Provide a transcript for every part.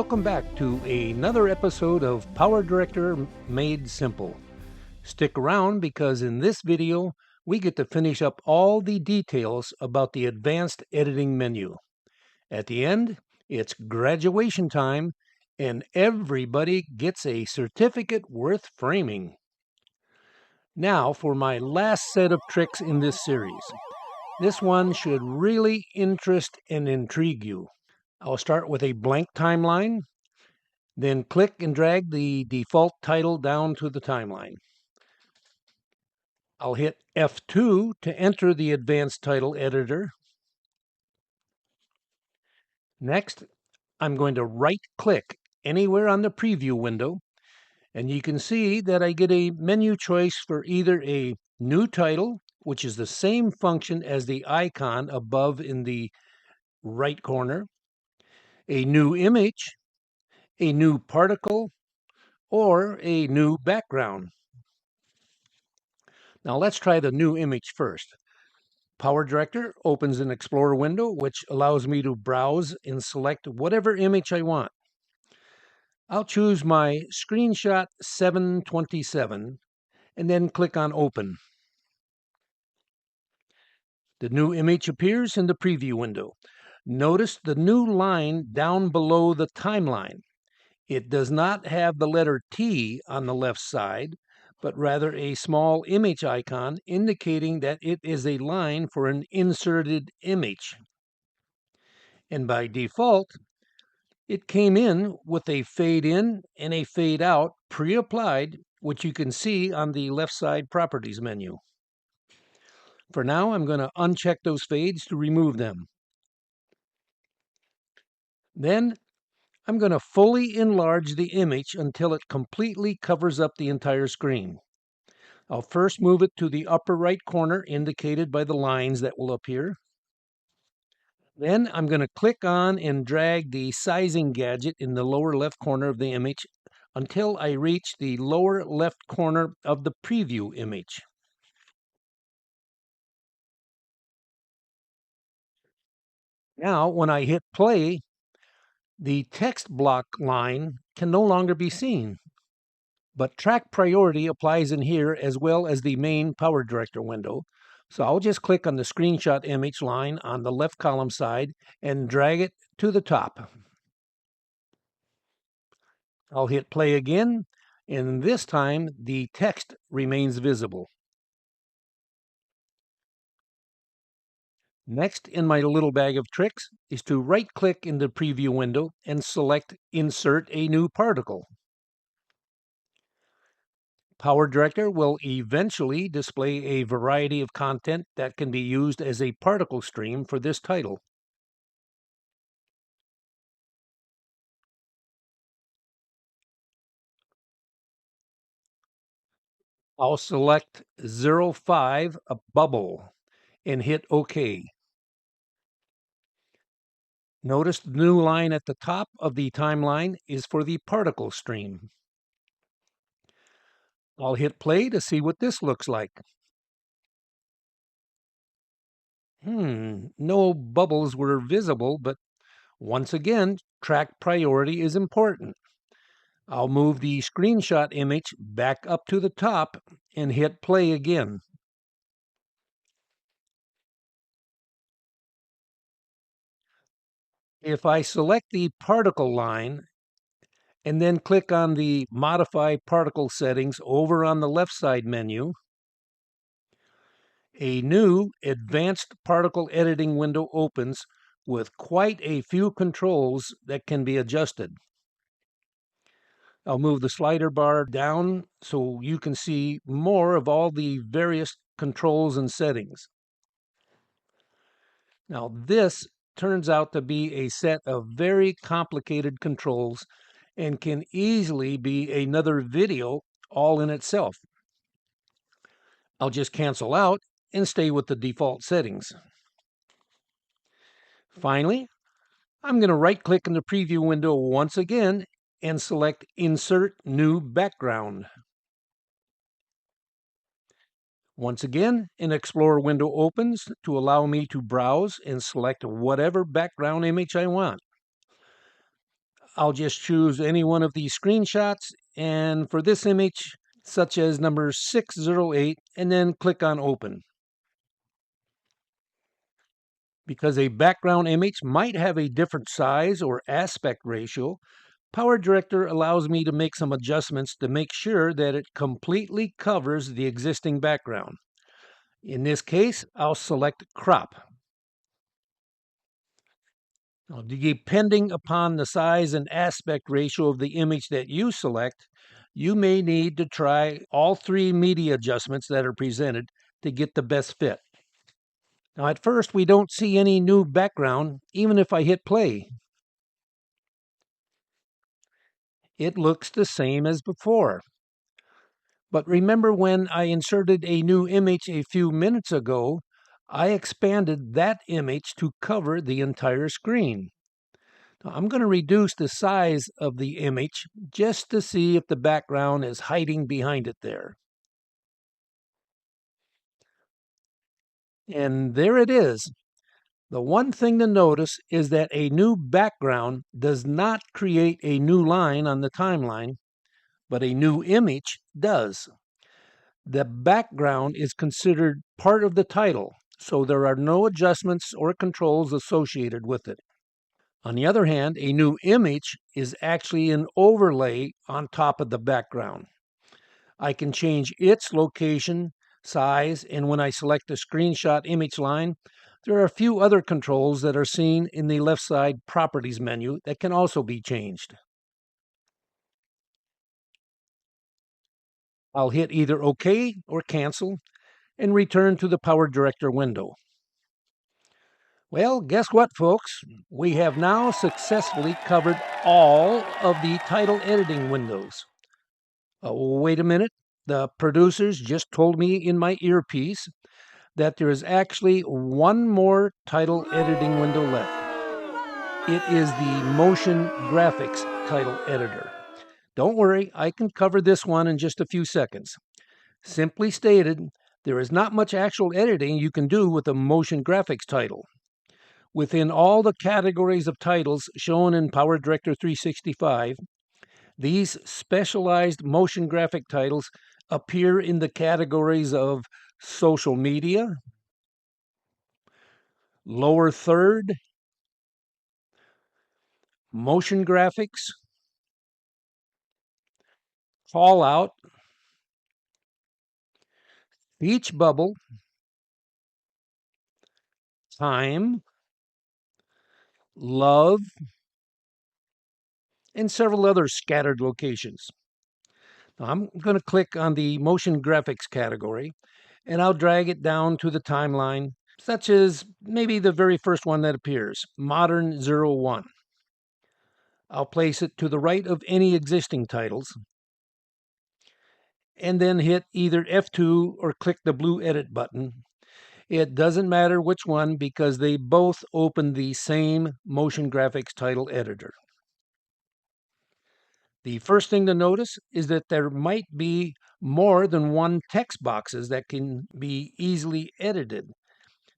welcome back to another episode of PowerDirector Made Simple. Stick around because in this video, we get to finish up all the details about the advanced editing menu. At the end, it's graduation time and everybody gets a certificate worth framing. Now for my last set of tricks in this series. This one should really interest and intrigue you. I'll start with a blank timeline, then click and drag the default title down to the timeline. I'll hit F2 to enter the advanced title editor. Next, I'm going to right-click anywhere on the preview window, and you can see that I get a menu choice for either a new title, which is the same function as the icon above in the right corner, a new image, a new particle, or a new background. Now let's try the new image first. PowerDirector opens an Explorer window, which allows me to browse and select whatever image I want. I'll choose my Screenshot 727 and then click on Open. The new image appears in the preview window. Notice the new line down below the timeline. It does not have the letter T on the left side, but rather a small image icon indicating that it is a line for an inserted image. And by default, it came in with a fade in and a fade out pre-applied, which you can see on the left side properties menu. For now, I'm going to uncheck those fades to remove them. Then I'm going to fully enlarge the image until it completely covers up the entire screen. I'll first move it to the upper right corner indicated by the lines that will appear. Then I'm going to click on and drag the sizing gadget in the lower left corner of the image until I reach the lower left corner of the preview image. Now, when I hit play, the text block line can no longer be seen. But track priority applies in here as well as the main PowerDirector window. So I'll just click on the screenshot image line on the left column side and drag it to the top. I'll hit play again, and this time the text remains visible. Next in my little bag of tricks is to right-click in the preview window and select Insert a New Particle. PowerDirector will eventually display a variety of content that can be used as a particle stream for this title. I'll select 05, a bubble, and hit OK. Notice the new line at the top of the timeline is for the particle stream. I'll hit play to see what this looks like. No bubbles were visible, but once again, track priority is important. I'll move the screenshot image back up to the top and hit play again. If I select the particle line and then click on the Modify Particle Settings over on the left side menu, a new Advanced Particle Editing window opens with quite a few controls that can be adjusted. I'll move the slider bar down so you can see more of all the various controls and settings. Now this turns out to be a set of very complicated controls and can easily be another video all in itself. I'll just cancel out and stay with the default settings. Finally, I'm going to right-click in the preview window once again and select Insert New Background. Once again, an Explorer window opens to allow me to browse and select whatever background image I want. I'll just choose any one of these screenshots, and for this image, such as number 608, and then click on Open. Because a background image might have a different size or aspect ratio, PowerDirector allows me to make some adjustments to make sure that it completely covers the existing background. In this case, I'll select Crop. Now, depending upon the size and aspect ratio of the image that you select, you may need to try all three media adjustments that are presented to get the best fit. Now, at first, we don't see any new background, even if I hit play. It looks the same as before. But remember when I inserted a new image a few minutes ago, I expanded that image to cover the entire screen. Now, I'm going to reduce the size of the image just to see if the background is hiding behind it there. And there it is. The one thing to notice is that a new background does not create a new line on the timeline, but a new image does. The background is considered part of the title, so there are no adjustments or controls associated with it. On the other hand, a new image is actually an overlay on top of the background. I can change its location, size, and when I select the screenshot image line, there are a few other controls that are seen in the left side Properties menu that can also be changed. I'll hit either OK or Cancel and return to the PowerDirector window. Well, guess what, folks? We have now successfully covered all of the title editing windows. Wait a minute. The producers just told me in my earpiece that there is actually one more title editing window left. It is the Motion Graphics title editor. Don't worry, I can cover this one in just a few seconds. Simply stated, there is not much actual editing you can do with a motion graphics title. Within all the categories of titles shown in PowerDirector 365, these specialized motion graphic titles appear in the categories of social media, lower third, motion graphics, call out, speech bubble, time, love, and several other scattered locations. Now, I'm going to click on the motion graphics category and I'll drag it down to the timeline, such as maybe the very first one that appears, Modern 01. I'll place it to the right of any existing titles and then hit either F2 or click the blue edit button. It doesn't matter which one because they both open the same motion graphics title editor. The first thing to notice is that there might be more than one text boxes that can be easily edited.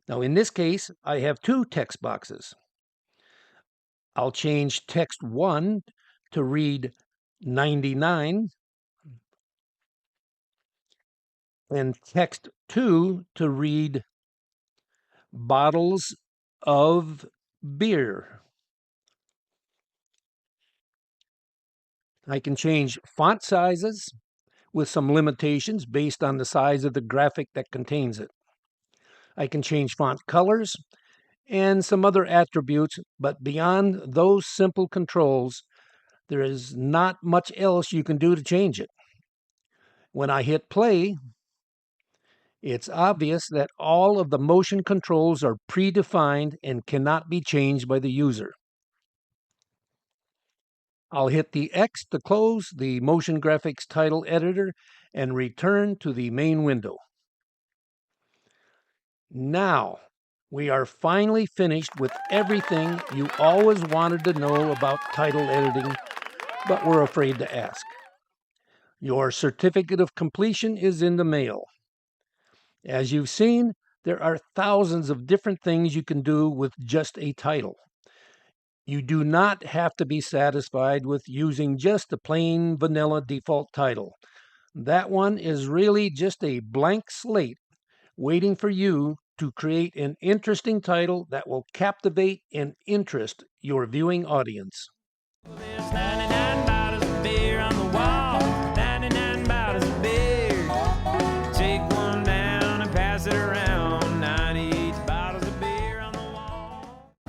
Now in this case, I have two text boxes. I'll change text 1 to read 99 and text 2 to read bottles of beer. I can change font sizes with some limitations based on the size of the graphic that contains it. I can change font colors and some other attributes, but beyond those simple controls, there is not much else you can do to change it. When I hit play, it's obvious that all of the motion controls are predefined and cannot be changed by the user. I'll hit the X to close the Motion Graphics title editor and return to the main window. Now, we are finally finished with everything you always wanted to know about title editing, but were afraid to ask. Your certificate of completion is in the mail. As you've seen, there are thousands of different things you can do with just a title. You do not have to be satisfied with using just a plain vanilla default title. That one is really just a blank slate waiting for you to create an interesting title that will captivate and interest your viewing audience. There's 99 bottles of beer on the wall, 99 bottles of beer. Take one down and pass it around, 98 bottles of beer on the wall.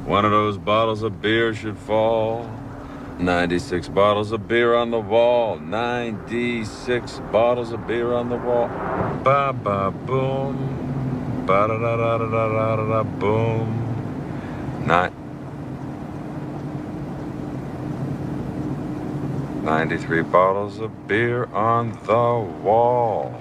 One of those bottles of beer should fall. 96 bottles of beer on the wall. 96 bottles of beer on the wall. Ba ba boom. Ba da da da da da da da boom. 93 bottles of beer on the wall.